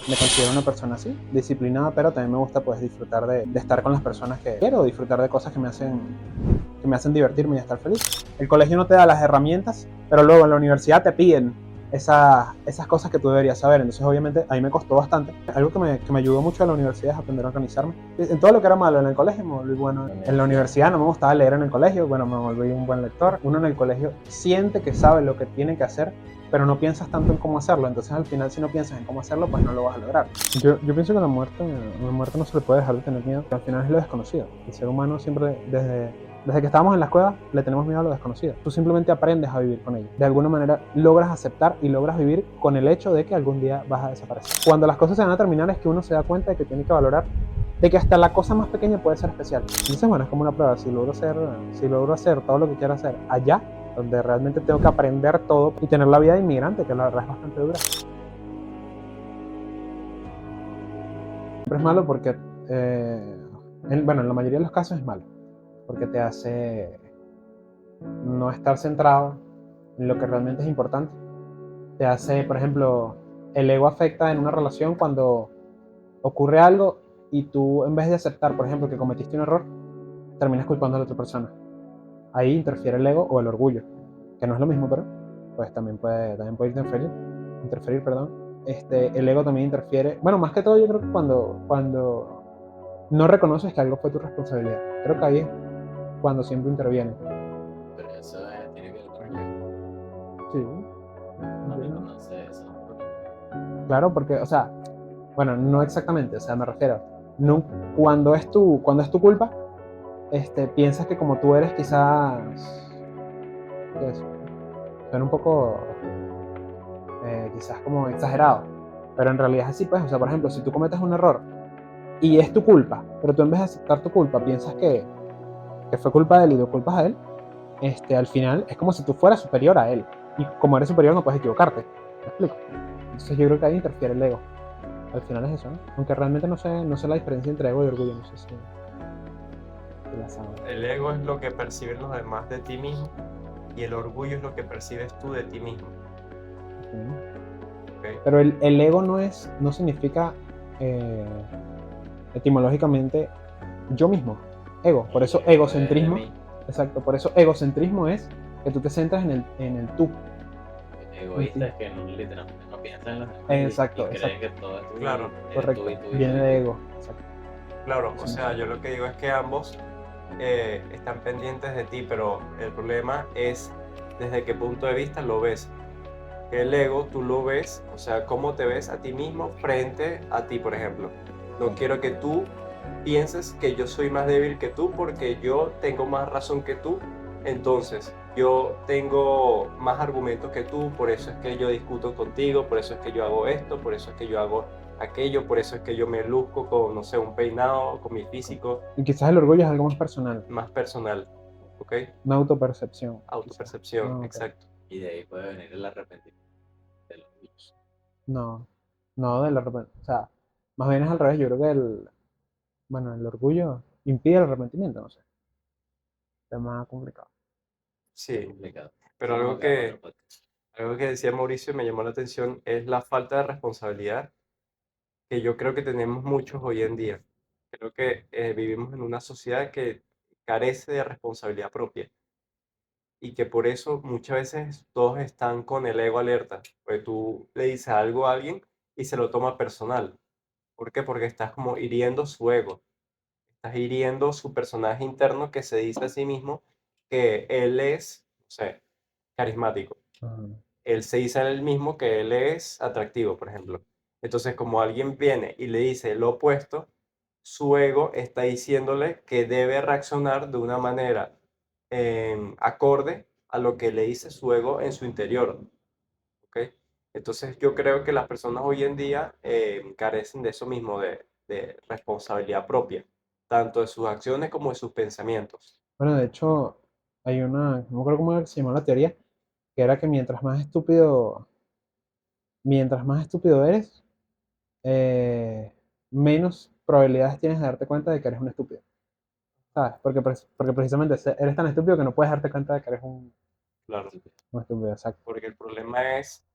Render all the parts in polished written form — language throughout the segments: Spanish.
Me considero una persona así, disciplinada, pero también me gusta pues disfrutar de estar con las personas que quiero, disfrutar de cosas que me hacen divertirme y estar feliz. El colegio no te da las herramientas, pero luego en la universidad te piden esas cosas que tú deberías saber. Entonces obviamente a mí me costó bastante. Algo que me ayudó mucho en la universidad es aprender a organizarme. En todo lo que era malo en el colegio me volví bueno. En la universidad no me gustaba leer en el colegio, bueno, me volví un buen lector. Uno en el colegio siente que sabe lo que tiene que hacer, pero no piensas tanto en cómo hacerlo. Entonces al final, si no piensas en cómo hacerlo, pues no lo vas a lograr. Yo pienso que a la muerte no se le puede dejar de tener miedo, al final es lo desconocido. El ser humano siempre, desde que estábamos en la cueva, le tenemos miedo a lo desconocido. Tú simplemente aprendes a vivir con ello. De alguna manera logras aceptar y logras vivir con el hecho de que algún día vas a desaparecer. Cuando las cosas se van a terminar es que uno se da cuenta de que tiene que valorar de que hasta la cosa más pequeña puede ser especial. Entonces, bueno, es como una prueba. Si logro hacer todo lo que quiero hacer allá, donde realmente tengo que aprender todo y tener la vida de inmigrante, que la verdad es bastante dura. Siempre es malo porque, en la mayoría de los casos es malo, porque te hace no estar centrado en lo que realmente es importante. Te hace, por ejemplo, el ego afecta en una relación cuando ocurre algo y tú, en vez de aceptar, por ejemplo, que cometiste un error, terminas culpando a la otra persona. Ahí interfiere el ego o el orgullo, que no es lo mismo, pero pues también puede interferir, perdón. El ego también interfiere, bueno, más que todo yo creo que cuando no reconoces que algo fue tu responsabilidad. Creo que ahí es cuando siempre interviene. Pero eso tiene que ver con el ego. Sí, No entiendo. reconoce eso. Claro, porque, o sea, bueno, no exactamente, o sea, me refiero, no, cuando es tu culpa, piensas que como tú eres quizás, ¿qué es? Suena un poco, quizás como exagerado, pero en realidad es así, pues, o sea, por ejemplo, si tú cometes un error y es tu culpa, pero tú en vez de aceptar tu culpa piensas que fue culpa de él y lo culpas a él, al final es como si tú fueras superior a él, y como eres superior no puedes equivocarte, ¿me explico? Entonces yo creo que ahí interfiere el ego, al final es eso, ¿no? Aunque realmente no sé la diferencia entre ego y orgullo, no sé si la saben. El ego es lo que perciben los demás de ti mismo y el orgullo es lo que percibes tú de ti mismo. Okay. ¿Ok? Pero el ego no significa eh, etimológicamente yo mismo, ego. Por El eso ego es de egocentrismo, mí. exacto, por eso egocentrismo es que tú te centras en el tú, en Egoísta ti. es que no, literalmente no piensa en los demás y Exacto, cree exacto, que todo es tuyo y Claro, eres tú correcto. y tú y tú Viene y de tú. ego, exacto. claro. O Eso no sea, sé. yo lo que digo es que ambos están pendientes de ti, pero el problema es desde qué punto de vista lo ves. El ego tú lo ves, o sea, cómo te ves a ti mismo frente a ti, por ejemplo. No Claro. quiero que tú pienses que yo soy más débil que tú porque yo tengo más razón que tú, entonces yo tengo más argumentos que tú, por eso es que yo discuto contigo, por eso es que yo hago esto, por eso es que yo hago aquello, por eso es que yo me luzco con, no sé, un peinado, con mi físico, Y quizás el orgullo es algo más personal, más personal, ¿ok? una autopercepción, quizás. Autopercepción, Ah, ok. exacto. Y de ahí puede venir el arrepentimiento de los bichos. No, no, o sea, más bien es al revés. Yo creo que el orgullo impide el arrepentimiento, no sé, es más complicado. Es Sí, complicado. pero Eso nos lo quedamos en otro podcast. algo que decía Mauricio y me llamó la atención es la falta de responsabilidad que yo creo que tenemos muchos hoy en día. Creo que vivimos en una sociedad que carece de responsabilidad propia y que por eso muchas veces todos están con el ego alerta. Pues tú le dices algo a alguien y se lo toma personal. ¿Por qué? Porque estás como hiriendo su ego, estás hiriendo su personaje interno que se dice a sí mismo que él es, no sé, carismático. Ajá. Él se dice a él mismo que él es atractivo, por ejemplo. Entonces, como alguien viene y le dice lo opuesto, su ego está diciéndole que debe reaccionar de una manera acorde a lo que le dice su ego en su interior. ¿Ok? Entonces, yo creo que las personas hoy en día carecen de eso mismo, de responsabilidad propia, tanto de sus acciones como de sus pensamientos. Bueno, de hecho, no me acuerdo cómo se llamó la teoría, que era que mientras más estúpido eres, eh, menos probabilidades tienes de darte cuenta de que eres un estúpido, ¿sabes? Porque precisamente eres tan estúpido que no puedes darte cuenta de que eres Claro, un estúpido, exacto. porque el problema es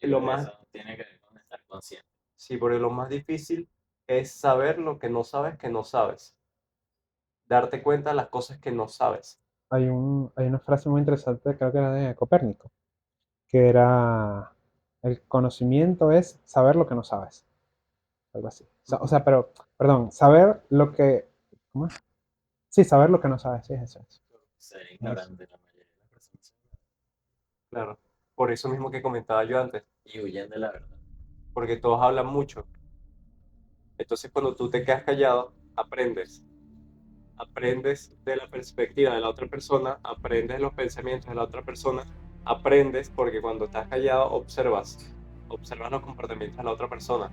Yo lo creo que más. eso tiene que ver con estar consciente. Sí, porque lo más difícil es saber lo que no sabes. Darte cuenta de las cosas que no sabes. Hay una frase muy interesante, creo que era de Copérnico, que era, el conocimiento es saber lo que no sabes, algo así. O sea, pero, perdón, saber lo que, ¿cómo es? Sí, saber lo que no sabes, sí, eso es. Ser Eso. ignorante, la mayoría de las personas son Claro. Por eso mismo que comentaba yo antes, y huyen de la verdad. porque todos hablan mucho. Entonces, cuando tú te quedas callado, aprendes. Aprendes de la perspectiva de la otra persona, aprendes de los pensamientos de la otra persona, aprendes porque cuando estás callado observas los comportamientos de la otra persona.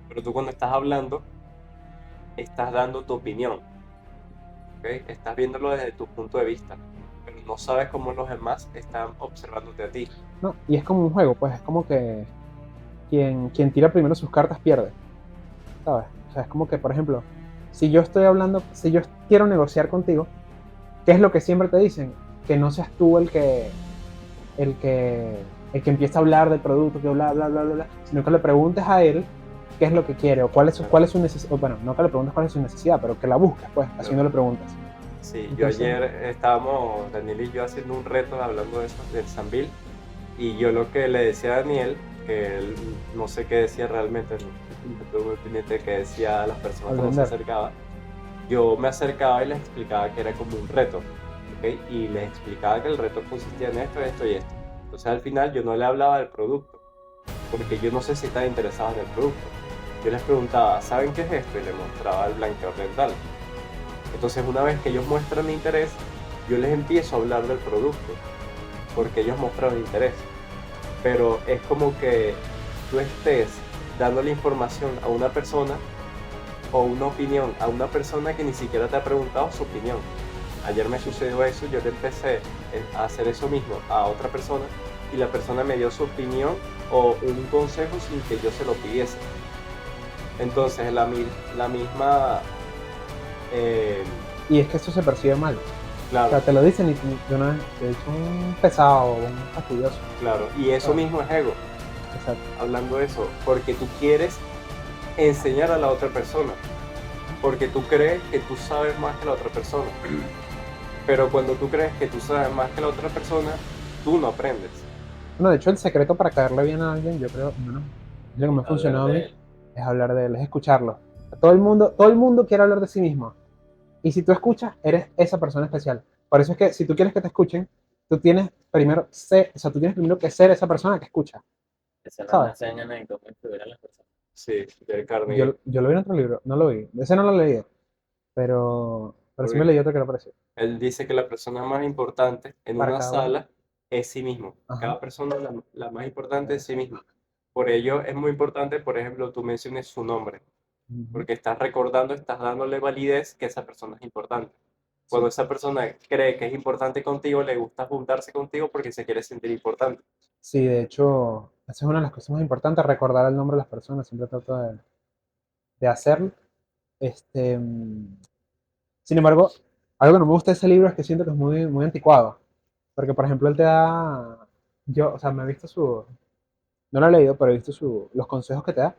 Pero tú cuando estás hablando, estás dando tu opinión, ¿ok? Estás viéndolo desde tu punto de vista, pero no sabes cómo los demás están observándote a ti. No, y es como un juego, pues es como que quien tira primero sus cartas pierde, ¿sabes? O sea, es como que, por ejemplo, si yo estoy hablando, si yo quiero negociar contigo, ¿qué es lo que siempre te dicen? Que no seas tú el que empieza a hablar del producto, que bla, bla, bla, bla, bla, sino que le preguntes a él qué es lo que quiere o cuál es su necesidad. Bueno, no que le preguntes cuál es su necesidad, pero que la busques, pues, haciéndole preguntas. Sí, yo Entonces, ayer estábamos, Daniel y yo, haciendo un reto hablando de eso, del Sambil, y yo lo que le decía a Daniel, que él no sé qué decía realmente, no estuve muy pendiente de qué decía a las personas al cuando se vender, acercaba, yo me acercaba y les explicaba que era como un reto, ¿ok? Y les explicaba que el reto consistía en esto, esto y esto. Entonces al final yo no le hablaba del producto, porque yo no sé si estaban interesados en el producto. Yo les preguntaba, ¿saben qué es esto? Y les mostraba el blanqueador dental. Entonces, una vez que ellos muestran interés, yo les empiezo a hablar del producto, porque ellos mostraron interés. Pero es como que tú estés dándole información a una persona o una opinión a una persona que ni siquiera te ha preguntado su opinión. Ayer me sucedió eso, yo le empecé a hacer eso mismo a otra persona y la persona me dio su opinión o un consejo sin que yo se lo pidiese. Entonces, la misma, eh, y es que eso se percibe mal. O claro, sea, te lo dicen y de una vez te dicen un pesado, un fastidioso. claro, y eso ¿Sabes? mismo es ego, Exacto. hablando de eso, porque tú quieres enseñar a la otra persona, porque tú crees que tú sabes más que la otra persona, pero cuando tú crees que tú sabes más que la otra persona, tú no aprendes. Bueno, de hecho, el secreto para caerle bien a alguien, yo creo, bueno, es lo que me ha Hablar funcionado a de mí, él. es hablar de él, es escucharlo. Todo el mundo quiere hablar de sí mismo. Y si tú escuchas, eres esa persona especial. Por eso es que si tú quieres que te escuchen, o sea, tú tienes primero que ser esa persona que escucha, Esa no le ¿sabes? enseñan en cómo influir a las personas. Sí, del Carnegie. Yo lo vi en otro libro, no lo vi. Ese no lo leí, pero sí me Porque leí otro que era parecido. él dice que la persona más importante en Para una cada uno. sala es sí mismo. Ajá. Cada persona, la más importante es sí mismo. Por ello es muy importante, por ejemplo, tú menciones su nombre, Ujú. porque estás recordando, estás dándole validez que esa persona es importante. Cuando Sí. esa persona cree que es importante contigo, le gusta juntarse contigo porque se quiere sentir importante. Sí, de hecho, esa es una de las cosas más importantes, recordar el nombre de las personas. Siempre trato de hacerlo. Este, sin embargo, algo que no me gusta de ese libro es que siento que es muy, muy anticuado. Porque, por ejemplo, él te da. Yo, o sea, me he visto su. No lo he leído, pero he visto los consejos que te da.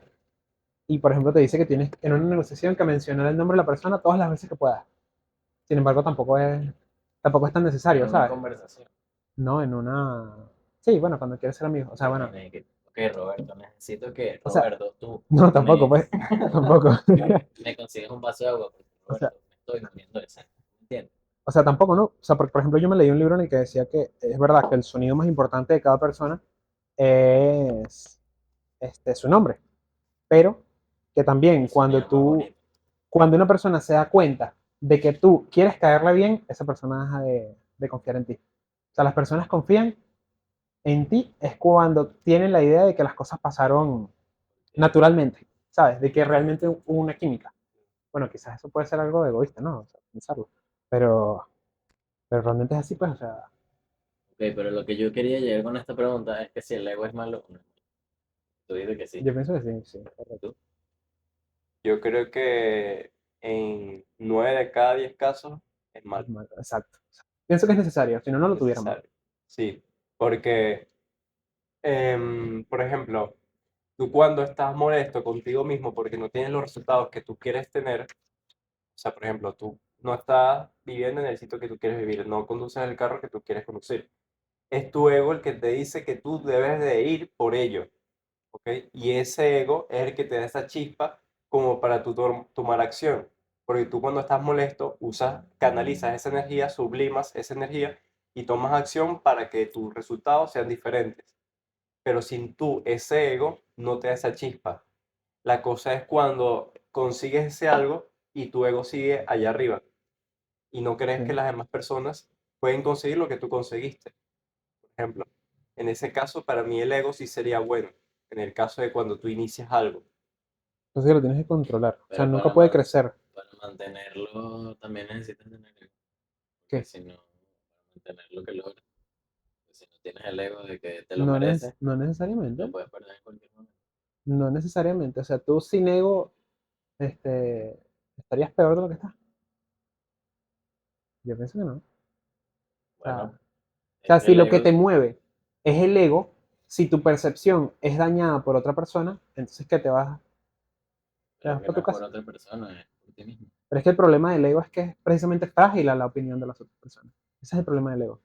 Y, por ejemplo, te dice que tienes en una negociación que mencionar el nombre de la persona todas las veces que puedas. Sin embargo, tampoco es tan En necesario, una ¿sabes? conversación. No en una. Sí, bueno, cuando quieres ser amigo. O sea, Te bueno. imaginé que, ok, Roberto, necesito que, O sea, Roberto, tú no, tampoco, me, pues. Tampoco. me consigues un vaso de agua, porque, O sea, Roberto, me estoy muriendo de sed. ¿Entiendes? o sea, tampoco, ¿no? O sea, porque, por ejemplo, yo me leí un libro en el que decía que es verdad que el sonido más importante de cada persona es su nombre, pero que también El sonido más bonito. cuando una persona se da cuenta de que tú quieres caerle bien, esa persona deja de confiar en ti. O sea, las personas confían en ti es cuando tienen la idea de que las cosas pasaron naturalmente, ¿sabes? De que realmente hubo una química. Bueno, quizás eso puede ser algo egoísta, ¿no? O sea, pensarlo. Pero, pero realmente es así, pues, o sea, Ok, pero lo que yo quería llegar con esta pregunta es que si el ego es malo o no. Tú dices que sí. yo pienso que sí, sí, correcto. ¿Tú? Yo creo que en 9 de cada 10 casos es Es malo, malo, exacto. Pienso que es necesario, si no, no es lo tuviéramos. necesario. Sí, porque, por ejemplo, Tú cuando estás molesto contigo mismo porque no tienes los resultados que tú quieres tener, o sea, por ejemplo, tú no estás viviendo en el sitio que tú quieres vivir, no conduces el carro que tú quieres conducir. Es tu ego el que te dice que tú debes de ir por ello, ¿ok? Y ese ego es el que te da esa chispa como para tú tomar acción. Porque tú cuando estás molesto canalizas esa energía, sublimas esa energía y tomas acción para que tus resultados sean diferentes. Pero sin tú, ese ego no te da esa chispa. La cosa es cuando consigues ese algo y tu ego sigue allá arriba y no crees que Sí. las demás personas pueden conseguir lo que tú conseguiste. Por ejemplo, en ese caso, para mí el ego sí sería bueno, en el caso de cuando tú inicias algo. Entonces lo tienes que controlar. O sea, Pero nunca puede crecer. para mantenerlo también necesitas tener ego. Porque ¿Qué? si no, para mantener lo que logras, pues si no tienes el ego de que te lo No, mereces, no lo necesariamente. puedes perder en cualquier momento. No necesariamente. O sea, tú sin ego, estarías peor de lo que estás. Yo pienso que no. Bueno, O es sea, que si el lo que ego, te mueve es el ego, si tu percepción es dañada por otra persona, entonces ¿qué te pero vas que para no tu es por casa? otra persona, es por ti mismo. Pero es que el problema del ego es que es precisamente frágil a la opinión de las otras personas. Ese es el problema del ego. O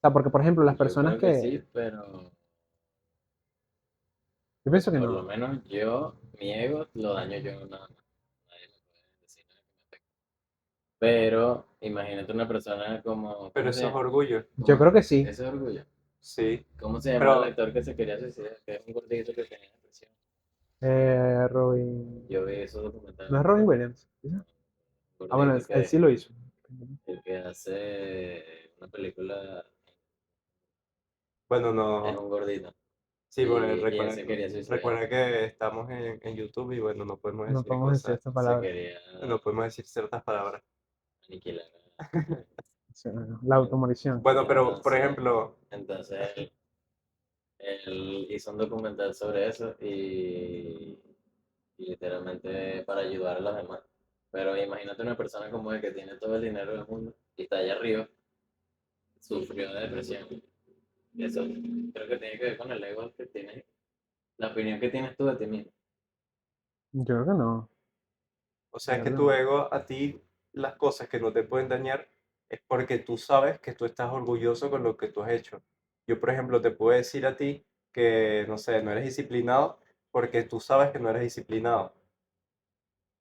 sea, porque, por ejemplo, las Yo personas creo que que... sí, pero Yo pienso que por lo no. menos yo, mi ego lo daño yo nada más. Nadie me puede decir nada que me afecte. Pero imagínate una persona como, Pero ¿cómo eso es se, orgullo, Yo cómo, creo que sí. ese es orgullo? sí. ¿Cómo se llama el Pero actor que se quería suicidar? Que es un gordito que tenía depresión. Robin... Yo vi esos documentales No es un Robin poco. Williams. ¿Sí? Un Ah, bueno, gordito él sí lo hizo. el que hace una película bueno, es no. un gordito. Sí, bueno, Y él se quería suicidar. recuerda que estamos en YouTube y bueno, no podemos No decir podemos decir cosas, esta Se palabra. quería no podemos decir ciertas palabras. aniquilar. Sí, la automorición. Bueno, pero por Entonces, ejemplo, entonces él hizo un documental sobre eso y literalmente para ayudar a los demás. Pero imagínate una persona como él que tiene todo el dinero del mundo y está allá arriba, sufrió de depresión. Y eso creo que tiene que ver con el ego que tienes, la opinión que tienes tú de ti mismo. Yo creo que no. o sea, Yo es creo que que tu no. ego a ti, las cosas que no te pueden dañar es porque tú sabes que tú estás orgulloso con lo que tú has hecho. Yo, por ejemplo, te puedo decir a ti que, no sé, no eres disciplinado porque tú sabes que no eres disciplinado.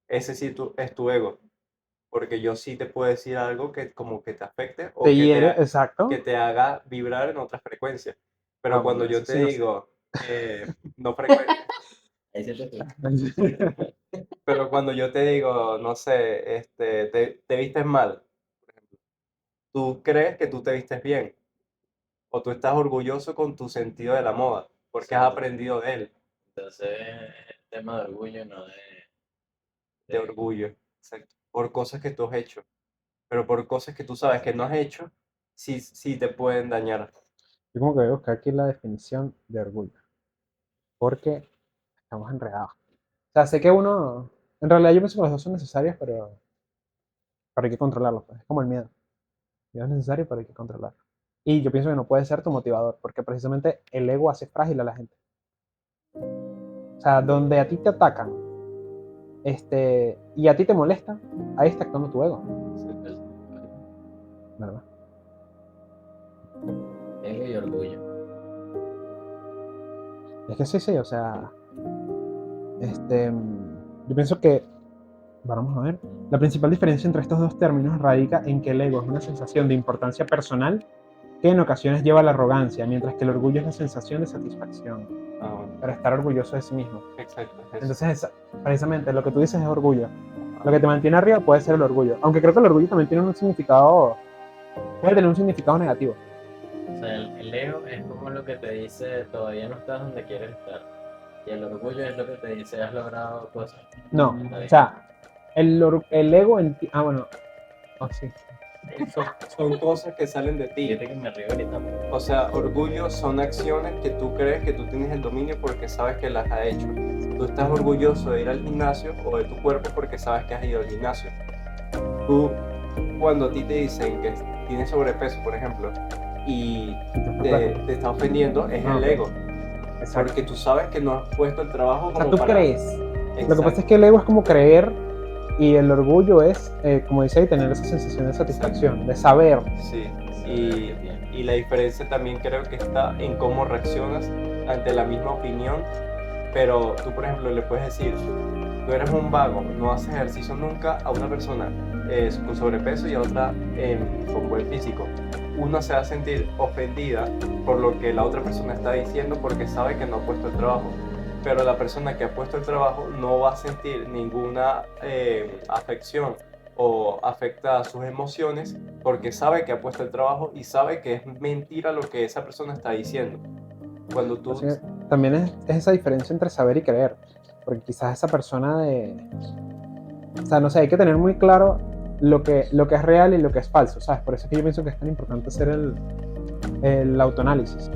Ese sí es tu ego, porque yo sí te puedo decir algo que como que te afecte Te o hiere, que exacto. te haga vibrar en otras frecuencias. Ah, Pero cuando bueno, yo eso te sí no sé. digo, no frecuencia, Ahí se te fue. pero cuando yo te digo, no sé, te vistes mal, tú crees que tú te vistes bien o tú estás orgulloso con tu sentido de la moda porque has Exacto. aprendido de él, Entonces, es tema de orgullo, no de de ego. orgullo, exacto, por cosas que tú has hecho, pero por cosas que tú sabes que no has hecho, sí, sí te pueden dañar. Yo como que voy a buscar aquí la definición de orgullo. Porque estamos enredados. O sea, sé que uno... En realidad yo pienso que los dos son necesarios, pero hay que controlarlos, pues. Es como el miedo. El miedo es necesario, pero hay que controlarlo. Y yo pienso que no puede ser tu motivador, porque precisamente el ego hace frágil a la gente. O sea, donde a ti te atacan, y a ti te molesta, ahí está actuando tu ego, ¿verdad? Ego y orgullo. Es que sí, sí, o sea, yo pienso que, bueno, vamos a ver, la principal diferencia entre estos dos términos radica en que el ego es una sensación de importancia personal que en ocasiones lleva a la arrogancia, mientras que el orgullo es la sensación de satisfacción, Ah, bueno, para estar orgulloso de sí mismo. exacto, es eso. Entonces, precisamente lo que tú dices es orgullo. Lo que te mantiene arriba puede ser el orgullo, aunque creo que el orgullo también tiene un significado, puede tener un significado negativo. O sea, el ego es como lo que te dice todavía no estás donde quieres estar. Y el orgullo es lo que te dice has logrado cosas. No, Está o bien. sea, el ego en ti, bueno, oh, sí. Son cosas que salen de ti. Fíjate que me río ahorita. O sea, orgullo son acciones que tú crees que tú tienes el dominio porque sabes que las has hecho. Tú estás orgulloso de ir al gimnasio o de tu cuerpo porque sabes que has ido al gimnasio. Tú, cuando a ti te dicen que tienes sobrepeso, por ejemplo, y te está ofendiendo, es Ah, el ok. ego. Exacto. porque tú sabes que no has puesto el trabajo O sea, como tú para... crees. Lo que Exacto. pasa es que el ego es como creer y el orgullo es, como dice ahí, tener esa sensación de satisfacción, de saber. Sí, Saber que tiene. y la diferencia también creo que está en cómo reaccionas ante la misma opinión, pero tú, por ejemplo, le puedes decir, tú eres un vago, no haces ejercicio nunca a una persona con sobrepeso y a otra con buen físico. Una se va a sentir ofendida por lo que la otra persona está diciendo porque sabe que no ha puesto el trabajo. Pero la persona que ha puesto el trabajo no va a sentir ninguna afección o afecta a sus emociones porque sabe que ha puesto el trabajo y sabe que es mentira lo que esa persona está diciendo. Cuando tú... Así que también es esa diferencia entre saber y creer, porque quizás esa persona o sea, no sé, hay que tener muy claro lo que es real y lo que es falso, ¿sabes? Por eso es que yo pienso que es tan importante hacer el autoanálisis.